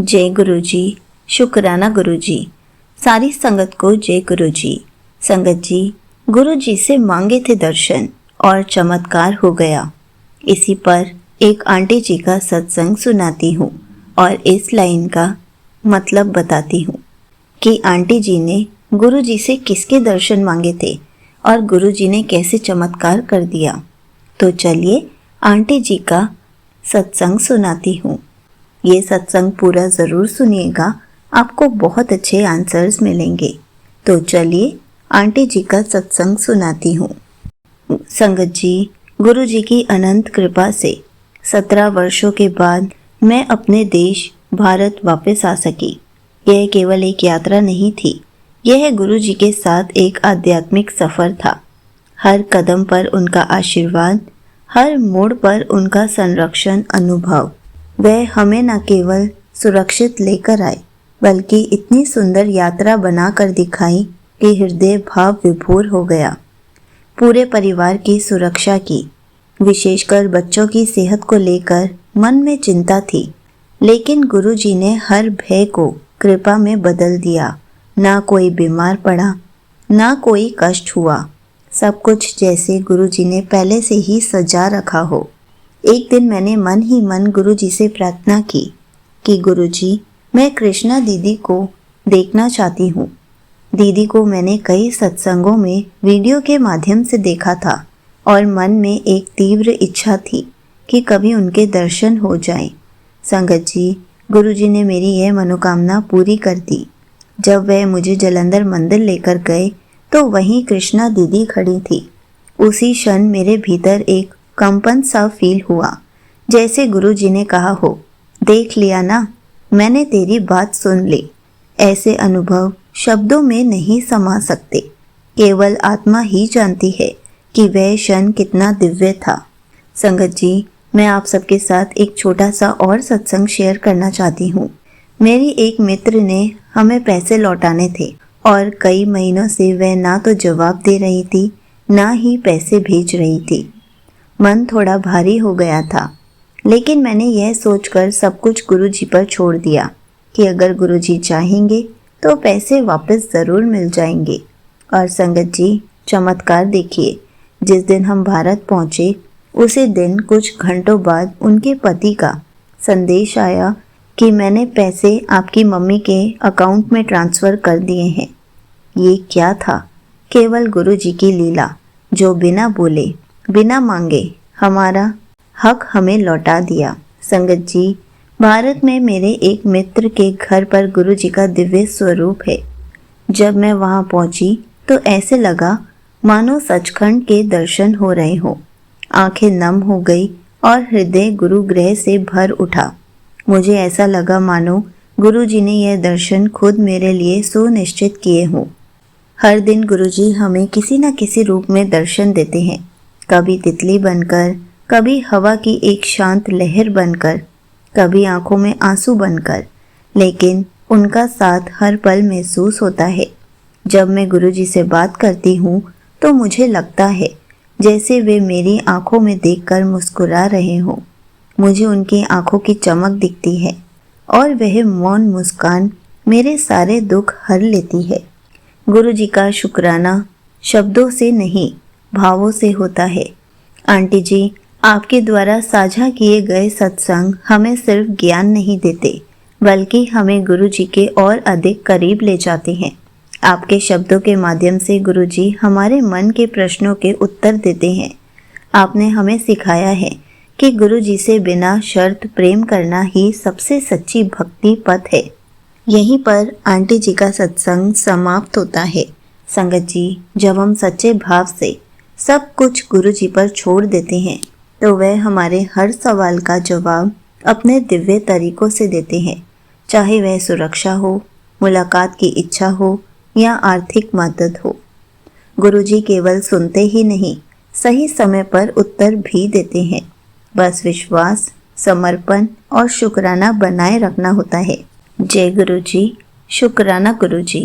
जय गुरु जी। शुक्राना गुरु जी। सारी संगत को जय गुरु जी। संगत जी, गुरु जी से मांगे थे दर्शन और चमत्कार हो गया। इसी पर एक आंटी जी का सत्संग सुनाती हूँ और इस लाइन का मतलब बताती हूँ कि आंटी जी ने गुरु जी से किसके दर्शन मांगे थे और गुरु जी ने कैसे चमत्कार कर दिया। तो चलिए आंटी जी का सत्संग सुनाती हूँ। ये सत्संग पूरा ज़रूर सुनिएगा, आपको बहुत अच्छे आंसर्स मिलेंगे। तो चलिए आंटी जी का सत्संग सुनाती हूँ। संगत जी, गुरु जी की अनंत कृपा से 17 वर्षों के बाद मैं अपने देश भारत वापस आ सकी। यह केवल एक यात्रा नहीं थी, यह गुरु जी के साथ एक आध्यात्मिक सफ़र था। हर कदम पर उनका आशीर्वाद, हर मोड़ पर उनका संरक्षण अनुभव। वह हमें न केवल सुरक्षित लेकर आए, बल्कि इतनी सुंदर यात्रा बनाकर दिखाई कि हृदय भाव विभोर हो गया। पूरे परिवार की सुरक्षा की, विशेषकर बच्चों की सेहत को लेकर मन में चिंता थी, लेकिन गुरु जी ने हर भय को कृपा में बदल दिया। ना कोई बीमार पड़ा, ना कोई कष्ट हुआ, सब कुछ जैसे गुरु जी ने पहले से ही सजा रखा हो। एक दिन मैंने मन ही मन गुरु जी से प्रार्थना की कि गुरु जी, मैं कृष्णा दीदी को देखना चाहती हूँ। दीदी को मैंने कई सत्संगों में वीडियो के माध्यम से देखा था और मन में एक तीव्र इच्छा थी कि कभी उनके दर्शन हो जाएं। संगत जी, गुरु जी ने मेरी यह मनोकामना पूरी कर दी। जब वह मुझे जलंधर मंदिर लेकर गए तो वहीं कृष्णा दीदी खड़ी थी। उसी क्षण मेरे भीतर एक कंपन सा फील हुआ, जैसे गुरु जी ने कहा हो, देख लिया ना, मैंने तेरी बात सुन ली। ऐसे अनुभव शब्दों में नहीं समा सकते, केवल आत्मा ही जानती है कि वह क्षण कितना दिव्य था। संगत जी, मैं आप सबके साथ एक छोटा सा और सत्संग शेयर करना चाहती हूँ। मेरी एक मित्र ने हमें पैसे लौटाने थे और कई महीनों से वह ना तो जवाब दे रही थी, ना ही पैसे भेज रही थी। मन थोड़ा भारी हो गया था, लेकिन मैंने यह सोचकर सब कुछ गुरु जी पर छोड़ दिया कि अगर गुरु जी चाहेंगे तो पैसे वापस ज़रूर मिल जाएंगे। और संगत जी, चमत्कार देखिए, जिस दिन हम भारत पहुँचे उसी दिन कुछ घंटों बाद उनके पति का संदेश आया कि मैंने पैसे आपकी मम्मी के अकाउंट में ट्रांसफ़र कर दिए हैं। ये क्या था? केवल गुरु जी की लीला, जो बिना बोले बिना मांगे हमारा हक हमें लौटा दिया। संगत जी, भारत में मेरे एक मित्र के घर पर गुरु जी का दिव्य स्वरूप है। जब मैं वहां पहुंची तो ऐसे लगा मानो सचखंड के दर्शन हो रहे हों। आंखें नम हो गई और हृदय गुरु गृह से भर उठा। मुझे ऐसा लगा मानो गुरु जी ने यह दर्शन खुद मेरे लिए सुनिश्चित किए हों। हर दिन गुरु जी हमें किसी न किसी रूप में दर्शन देते हैं, कभी तितली बनकर, कभी हवा की एक शांत लहर बनकर, कभी आंखों में आंसू बनकर, लेकिन उनका साथ हर पल महसूस होता है। जब मैं गुरु जी से बात करती हूँ तो मुझे लगता है जैसे वे मेरी आंखों में देखकर मुस्कुरा रहे हों। मुझे उनकी आंखों की चमक दिखती है और वह मौन मुस्कान मेरे सारे दुख हर लेती है। गुरु जी का शुक्राना शब्दों से नहीं, भावों से होता है। आंटी जी, आपके द्वारा साझा किए गए सत्संग हमें सिर्फ ज्ञान नहीं देते, बल्कि हमें गुरु जी के और अधिक करीब ले जाते हैं। आपके शब्दों के माध्यम से गुरु जी हमारे मन के प्रश्नों के उत्तर देते हैं। आपने हमें सिखाया है कि गुरु जी से बिना शर्त प्रेम करना ही सबसे सच्ची भक्ति पथ है। यहीं पर आंटी जी का सत्संग समाप्त होता है। संगत जी, जब हम सच्चे भाव से सब कुछ गुरु जी पर छोड़ देते हैं तो वह हमारे हर सवाल का जवाब अपने दिव्य तरीकों से देते हैं, चाहे वह सुरक्षा हो, मुलाकात की इच्छा हो या आर्थिक मदद हो। गुरु जी केवल सुनते ही नहीं, सही समय पर उत्तर भी देते हैं। बस विश्वास, समर्पण और शुक्राना बनाए रखना होता है। जय गुरु जी। शुक्राना गुरु जी।